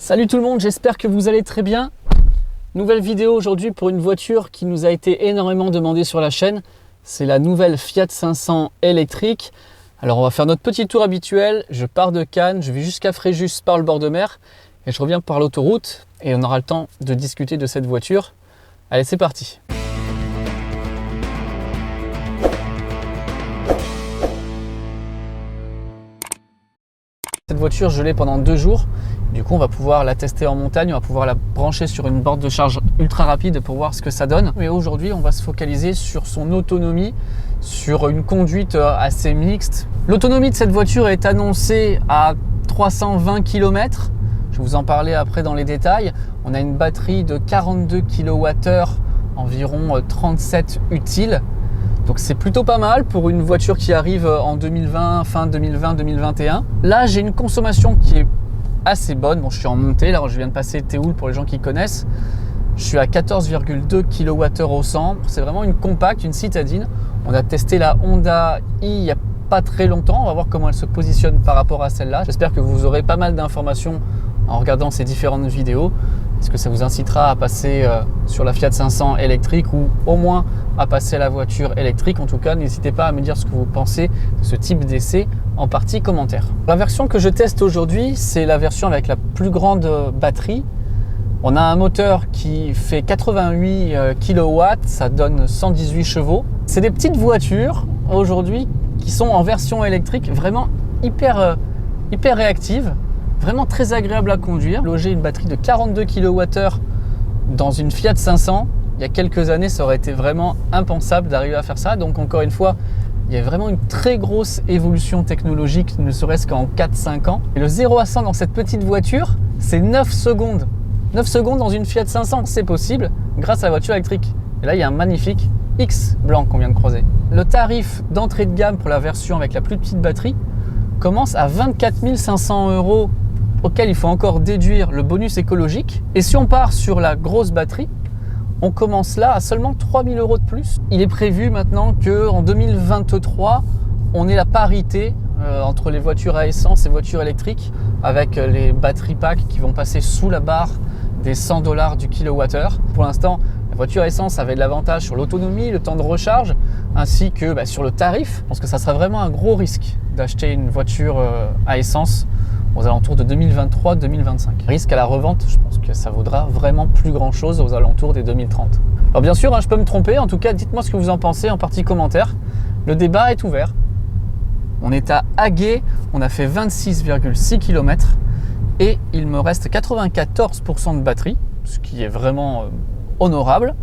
Salut tout le monde, j'espère que vous allez très bien. Nouvelle vidéo aujourd'hui pour une voiture qui nous a été énormément demandée sur la chaîne. C'est la nouvelle Fiat 500 électrique. Alors on va faire notre petit tour habituel. Je pars de Cannes, je vais jusqu'à Fréjus par le bord de mer et je reviens par l'autoroute et on aura le temps de discuter de cette voiture. Allez, c'est parti. Cette voiture, je l'ai pendant 2 jours. Du coup, on va pouvoir la tester en montagne, on va pouvoir la brancher sur une borne de charge ultra rapide pour voir ce que ça donne. Mais aujourd'hui, on va se focaliser sur son autonomie, sur une conduite assez mixte. L'autonomie de cette voiture est annoncée à 320 km. Je vais vous en parler après dans les détails. On a une batterie de 42 kWh, environ 37 utiles. Donc c'est plutôt pas mal pour une voiture qui arrive en 2020, fin 2020-2021. Là, j'ai une consommation qui est assez bonne. Bon, je suis en montée, là je viens de passer Théoul pour les gens qui connaissent. Je suis à 14,2 kWh au 100. C'est vraiment une compacte, une citadine. On a testé la Honda i il n'y a pas très longtemps. On va voir comment elle se positionne par rapport à celle-là. J'espère que vous aurez pas mal d'informations en regardant ces différentes vidéos. Est-ce que ça vous incitera à passer sur la Fiat 500 électrique ou au moins à passer à la voiture électrique? En tout cas, n'hésitez pas à me dire ce que vous pensez de ce type d'essai en partie commentaire. La version que je teste aujourd'hui, c'est la version avec la plus grande batterie. On a un moteur qui fait 88 kW, ça donne 118 chevaux. C'est des petites voitures aujourd'hui qui sont en version électrique vraiment hyper réactives. Vraiment très agréable à conduire. Loger une batterie de 42 kWh dans une Fiat 500, il y a quelques années, ça aurait été vraiment impensable d'arriver à faire ça. Donc encore une fois, il y a vraiment une très grosse évolution technologique, ne serait-ce qu'en 4-5 ans. Et le 0 à 100 dans cette petite voiture, c'est 9 secondes. 9 secondes dans une Fiat 500, c'est possible grâce à la voiture électrique. Et là, il y a un magnifique X blanc qu'on vient de croiser. Le tarif d'entrée de gamme pour la version avec la plus petite batterie commence à 24 500 €, auquel il faut encore déduire le bonus écologique. Et si on part sur la grosse batterie, on commence là à seulement 3 000 € de plus. Il est prévu maintenant qu'en 2023, on ait la parité entre les voitures à essence et voitures électriques, avec les batteries pack qui vont passer sous la barre des 100 $ du kilowattheure. Pour l'instant, la voiture à essence avait de l'avantage sur l'autonomie, le temps de recharge, ainsi que sur le tarif. Je pense que ça sera vraiment un gros risque d'acheter une voiture à essence aux alentours de 2023-2025. Risque à la revente, je pense que ça vaudra vraiment plus grand chose aux alentours des 2030. Alors bien sûr, je peux me tromper, en tout cas dites-moi ce que vous en pensez en partie commentaire. Le débat est ouvert. On est à Aguet, on a fait 26,6 km et il me reste 94% de batterie, ce qui est vraiment honorable.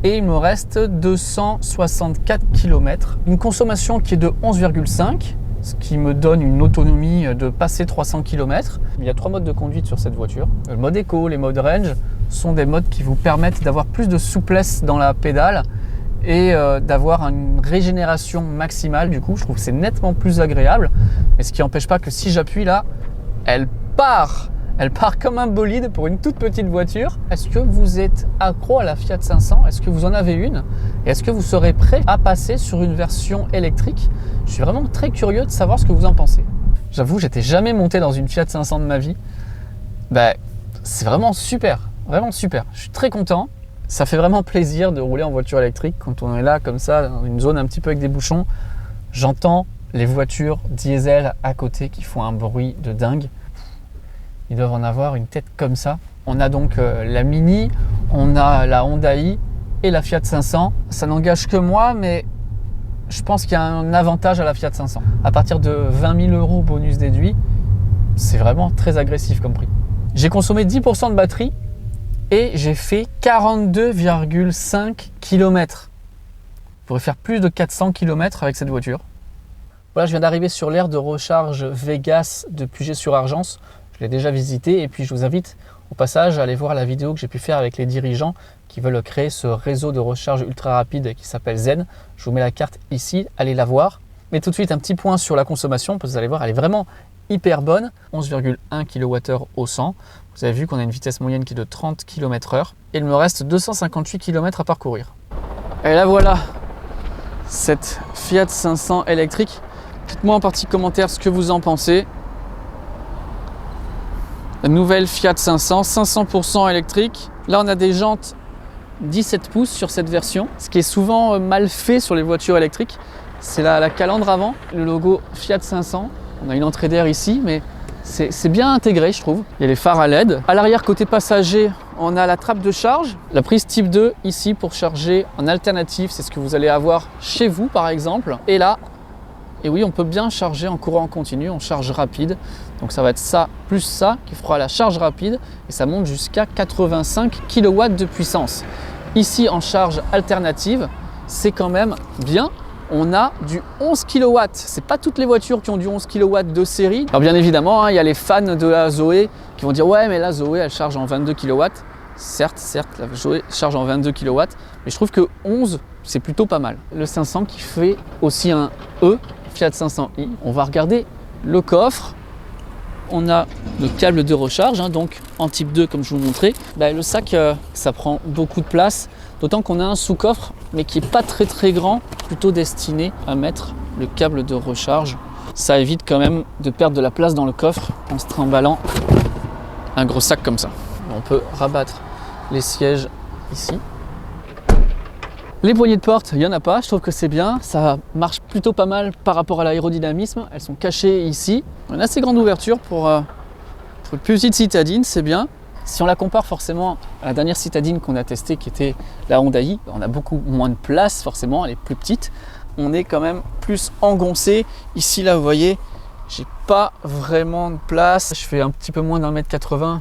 Et il me reste 264 km, une consommation qui est de 11,5, ce qui me donne une autonomie de passer 300 km. Il y a 3 modes de conduite sur cette voiture. Le mode éco, les modes range sont des modes qui vous permettent d'avoir plus de souplesse dans la pédale et d'avoir une régénération maximale. Du coup, je trouve que c'est nettement plus agréable. Mais ce qui n'empêche pas que si j'appuie là, elle part. Elle part comme un bolide pour une toute petite voiture. Est-ce que vous êtes accro à la Fiat 500? Est-ce que vous en avez une? Et est-ce que vous serez prêt à passer sur une version électrique? Je suis vraiment très curieux de savoir ce que vous en pensez. J'avoue, j'étais jamais monté dans une Fiat 500 de ma vie. C'est vraiment super, vraiment super. Je suis très content. Ça fait vraiment plaisir de rouler en voiture électrique quand on est là comme ça, dans une zone un petit peu avec des bouchons. J'entends les voitures diesel à côté qui font un bruit de dingue. Ils doivent en avoir une tête comme ça. On a donc la Mini, on a la Honda i et la Fiat 500. Ça n'engage que moi, mais je pense qu'il y a un avantage à la Fiat 500. À partir de 20 000 € bonus déduit, c'est vraiment très agressif comme prix. J'ai consommé 10% de batterie et j'ai fait 42,5 km. Je pourrais faire plus de 400 km avec cette voiture. Voilà, je viens d'arriver sur l'aire de recharge Vegas de Puget-sur-Argence. Je l'ai déjà visité et puis je vous invite au passage à aller voir la vidéo que j'ai pu faire avec les dirigeants qui veulent créer ce réseau de recharge ultra rapide qui s'appelle Zen. Je vous mets la carte ici, allez la voir. Mais tout de suite un petit point sur la consommation, parce que vous allez voir, elle est vraiment hyper bonne. 11,1 kWh au 100. Vous avez vu qu'on a une vitesse moyenne qui est de 30 km/h. Et il me reste 258 km à parcourir. Et là voilà, cette Fiat 500 électrique. Dites-moi en partie commentaire ce que vous en pensez. La nouvelle Fiat 500, 500% électrique. Là, on a des jantes 17 pouces sur cette version. Ce qui est souvent mal fait sur les voitures électriques, c'est la calandre avant, le logo Fiat 500. On a une entrée d'air ici, mais c'est bien intégré, je trouve. Il y a les phares à LED. À l'arrière, côté passager, on a la trappe de charge. La prise type 2 ici pour charger en alternative. C'est ce que vous allez avoir chez vous, par exemple. Et là, et oui, on peut bien charger en courant continu, en charge rapide. Donc ça va être ça plus ça qui fera la charge rapide. Et ça monte jusqu'à 85 kW de puissance. Ici, en charge alternative, c'est quand même bien. On a du 11 kW. C'est pas toutes les voitures qui ont du 11 kW de série. Alors bien évidemment, il y a les fans de la Zoé qui vont dire ouais, mais la Zoé elle charge en 22 kW. Certes, la Zoé charge en 22 kW, mais je trouve que 11 c'est plutôt pas mal. Le 500 qui fait aussi un E, Fiat 500i. On va regarder le coffre. On a le câble de recharge, donc en type 2 comme je vous montrais. Le sac, ça prend beaucoup de place. D'autant qu'on a un sous-coffre, mais qui n'est pas très grand, plutôt destiné à mettre le câble de recharge. Ça évite quand même de perdre de la place dans le coffre en se trimballant un gros sac comme ça. On peut rabattre les sièges ici. Les poignées de porte, il n'y en a pas, je trouve que c'est bien. Ça marche plutôt pas mal par rapport à l'aérodynamisme. Elles sont cachées ici. On a une assez grande ouverture pour une petite citadine, c'est bien. Si on la compare forcément à la dernière citadine qu'on a testée, qui était la Honda i, on a beaucoup moins de place forcément, elle est plus petite. On est quand même plus engoncé. Ici, là, vous voyez, j'ai pas vraiment de place. Je fais un petit peu moins d'1m80.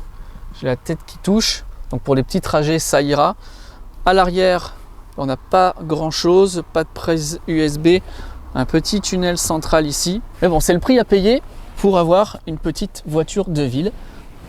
J'ai la tête qui touche. Donc pour les petits trajets, ça ira. À l'arrière, on n'a pas grand chose, pas de prise USB, un petit tunnel central ici. Mais bon, c'est le prix à payer pour avoir une petite voiture de ville.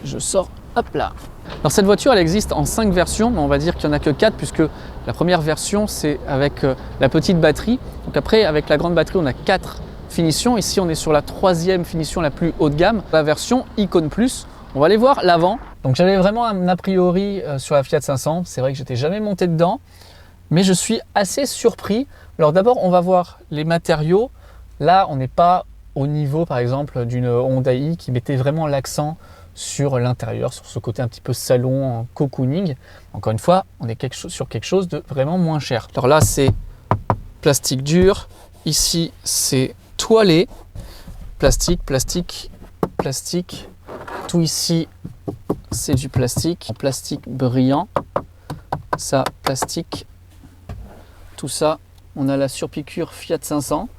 Je sors. Hop là. Alors cette voiture elle existe en 5 versions, mais on va dire qu'il n'y en a que 4 puisque la première version c'est avec la petite batterie. Donc après avec la grande batterie on a 4 finitions. Ici on est sur la 3e finition la plus haut de gamme, la version Icon Plus. On va aller voir l'avant. Donc j'avais vraiment un a priori sur la Fiat 500. C'est vrai que j'étais jamais monté dedans, mais je suis assez surpris. Alors d'abord on va voir les matériaux. Là on n'est pas au niveau par exemple d'une Honda i qui mettait vraiment l'accent sur l'intérieur, sur ce côté un petit peu salon en cocooning. Encore une fois, on est sur quelque chose de vraiment moins cher. Alors là, c'est plastique dur. Ici, c'est toilé. Plastique, plastique, plastique. Tout ici, c'est du plastique. En plastique brillant. Ça, plastique. Tout ça, on a la surpiqûre Fiat 500.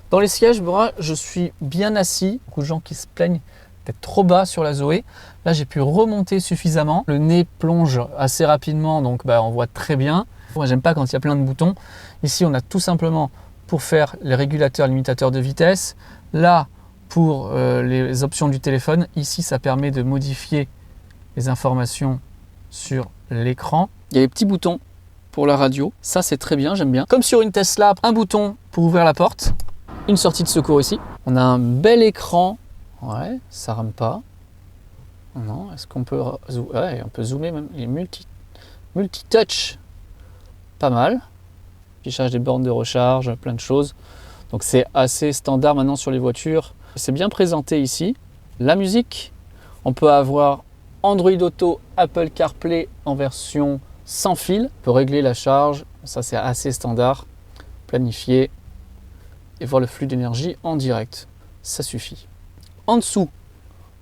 Dans les sièges, moi, je suis bien assis. Beaucoup de gens qui se plaignent d'être trop bas sur la Zoé. Là, j'ai pu remonter suffisamment. Le nez plonge assez rapidement, donc on voit très bien. Moi, j'aime pas quand il y a plein de boutons. Ici, on a tout simplement pour faire les régulateurs, limiteurs de vitesse. Là, pour les options du téléphone. Ici, ça permet de modifier les informations sur l'écran. Il y a les petits boutons pour la radio. Ça, c'est très bien, j'aime bien. Comme sur une Tesla, un bouton pour ouvrir la porte. Une sortie de secours ici. On a un bel écran. Ouais, ça rame pas. Non, est-ce qu'on peut... Ouais, on peut zoomer même. Il est multi-touch. Pas mal. Affichage des bornes de recharge, plein de choses. Donc c'est assez standard maintenant sur les voitures. C'est bien présenté ici. La musique, on peut avoir Android Auto, Apple CarPlay en version sans fil. On peut régler la charge. Ça c'est assez standard. Planifier et voir le flux d'énergie en direct. Ça suffit. En dessous,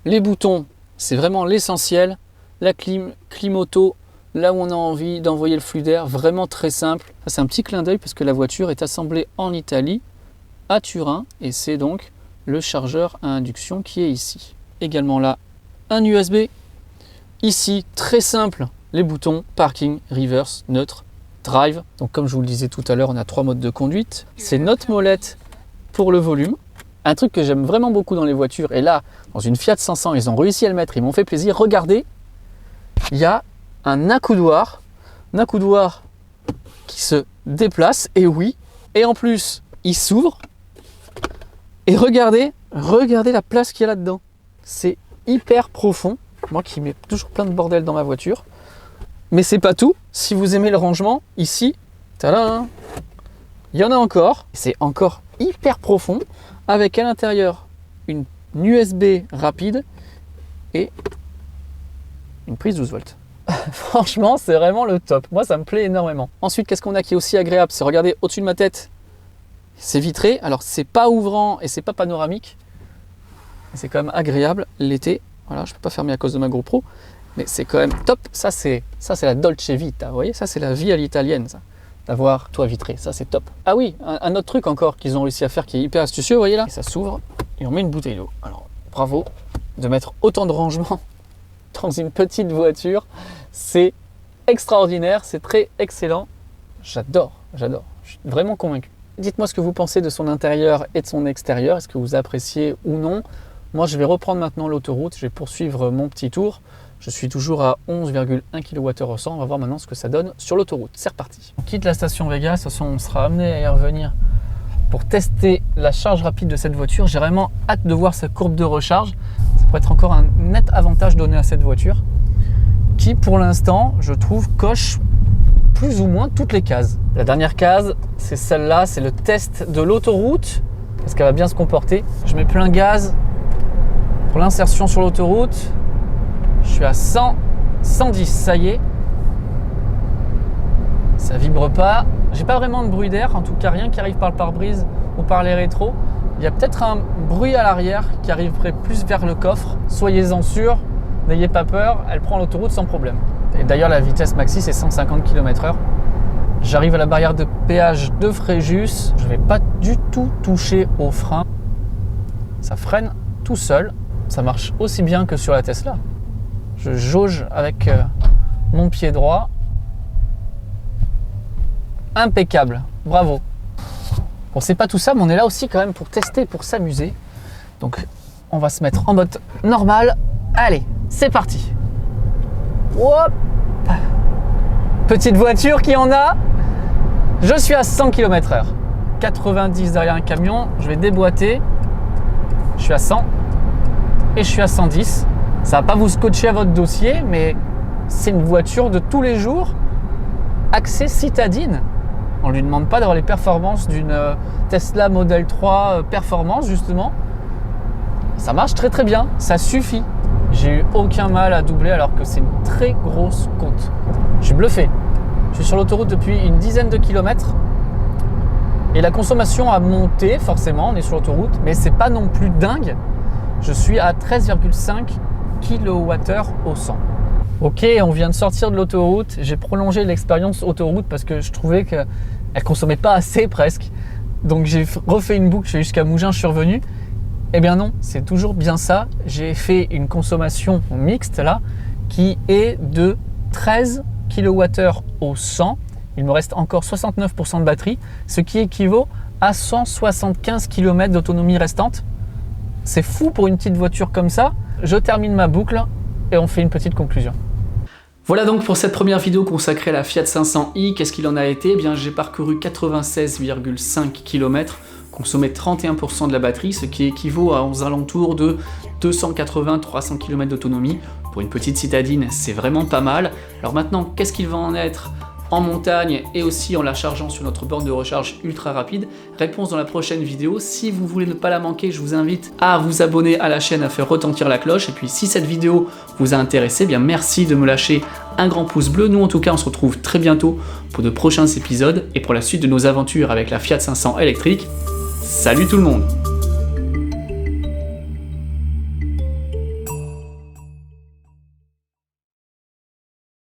les boutons, c'est vraiment l'essentiel. La clim auto, là où on a envie d'envoyer le flux d'air, vraiment très simple. C'est un petit clin d'œil parce que la voiture est assemblée en Italie, à Turin, et c'est donc le chargeur à induction qui est ici. Également là, un USB. Ici, très simple, les boutons parking, reverse, neutre, drive. Donc comme je vous le disais tout à l'heure, on a 3 modes de conduite. C'est notre molette pour le volume. Un truc que j'aime vraiment beaucoup dans les voitures, et là, dans une Fiat 500, ils ont réussi à le mettre, ils m'ont fait plaisir. Regardez, il y a un accoudoir qui se déplace, et oui, et en plus, il s'ouvre. Et regardez la place qu'il y a là-dedans. C'est hyper profond. Moi qui mets toujours plein de bordel dans ma voiture. Mais c'est pas tout. Si vous aimez le rangement, ici, tadam, il y en a encore. C'est encore hyper profond. Avec à l'intérieur une USB rapide et une prise 12 volts. Franchement, c'est vraiment le top. Moi, ça me plaît énormément. Ensuite, qu'est-ce qu'on a qui est aussi agréable? C'est regarder au-dessus de ma tête, c'est vitré. Alors, c'est pas ouvrant et c'est pas panoramique. C'est quand même agréable l'été. Voilà, je peux pas fermer à cause de ma GoPro, mais c'est quand même top. Ça, c'est la Dolce Vita. Vous voyez, ça, c'est la vie à l'italienne, ça. D'avoir toit vitré, ça c'est top. Ah oui, un autre truc encore qu'ils ont réussi à faire qui est hyper astucieux, vous voyez là, et ça s'ouvre et on met une bouteille d'eau. Alors bravo de mettre autant de rangement dans une petite voiture, c'est extraordinaire, c'est très excellent. J'adore, je suis vraiment convaincu. Dites-moi ce que vous pensez de son intérieur et de son extérieur, est-ce que vous appréciez ou non. Moi je vais reprendre maintenant l'autoroute, je vais poursuivre mon petit tour. Je suis toujours à 11,1 kWh au 100. On va voir maintenant ce que ça donne sur l'autoroute. C'est reparti. On quitte la station Vega. De toute façon, on sera amené à y revenir pour tester la charge rapide de cette voiture. J'ai vraiment hâte de voir sa courbe de recharge. Ça pourrait être encore un net avantage donné à cette voiture qui, pour l'instant, je trouve, coche plus ou moins toutes les cases. La dernière case, c'est celle-là. C'est le test de l'autoroute. Est-ce qu'elle va bien se comporter? Je mets plein gaz pour l'insertion sur l'autoroute. Je suis à 100, 110, ça y est. Ça vibre pas. J'ai pas vraiment de bruit d'air, en tout cas rien qui arrive par le pare-brise ou par les rétros. Il y a peut-être un bruit à l'arrière qui arriverait plus vers le coffre. Soyez-en sûrs, n'ayez pas peur, elle prend l'autoroute sans problème. Et d'ailleurs la vitesse maxi c'est 150 km/h. J'arrive à la barrière de péage de Fréjus. Je vais pas du tout toucher au frein. Ça freine tout seul. Ça marche aussi bien que sur la Tesla. Je jauge avec mon pied droit. Impeccable, bravo. Bon, c'est pas tout ça, mais on est là aussi quand même pour tester, pour s'amuser. Donc, on va se mettre en mode normal. Allez, c'est parti. Hop. Petite voiture qui en a. Je suis à 100 km/h. 90 derrière un camion. Je vais déboîter. Je suis à 100. Et je suis à 110. Ça va pas vous scotcher à votre dossier, mais c'est une voiture de tous les jours, axée citadine. On ne lui demande pas d'avoir les performances d'une Tesla Model 3 Performance, justement. Ça marche très très bien, ça suffit. J'ai eu aucun mal à doubler alors que c'est une très grosse côte. Je suis bluffé. Je suis sur l'autoroute depuis une dizaine de kilomètres et la consommation a monté, forcément, on est sur l'autoroute, mais c'est pas non plus dingue. Je suis à 13,5 kWh au 100. Ok, on vient de sortir de l'autoroute. J'ai prolongé l'expérience autoroute parce que je trouvais qu'elle consommait pas assez presque. Donc j'ai refait une boucle, je suis jusqu'à Mougins, je suis revenu. Eh bien non, c'est toujours bien ça. J'ai fait une consommation mixte là qui est de 13 kWh au 100. Il me reste encore 69% de batterie, ce qui équivaut à 175 km d'autonomie restante. C'est fou pour une petite voiture comme ça. Je termine ma boucle et on fait une petite conclusion. Voilà donc pour cette première vidéo consacrée à la Fiat 500i. Qu'est-ce qu'il en a été? Eh bien, j'ai parcouru 96,5 km, consommé 31% de la batterie, ce qui équivaut à aux alentours de 280-300 km d'autonomie. Pour une petite citadine, c'est vraiment pas mal. Alors maintenant, qu'est-ce qu'il va en être en montagne et aussi en la chargeant sur notre borne de recharge ultra rapide? Réponse dans la prochaine vidéo. Si vous voulez ne pas la manquer, je vous invite à vous abonner à la chaîne, à faire retentir la cloche. Et puis si cette vidéo vous a intéressé, eh bien merci de me lâcher un grand pouce bleu. Nous en tout cas, on se retrouve très bientôt pour de prochains épisodes et pour la suite de nos aventures avec la Fiat 500 électrique. Salut tout le monde!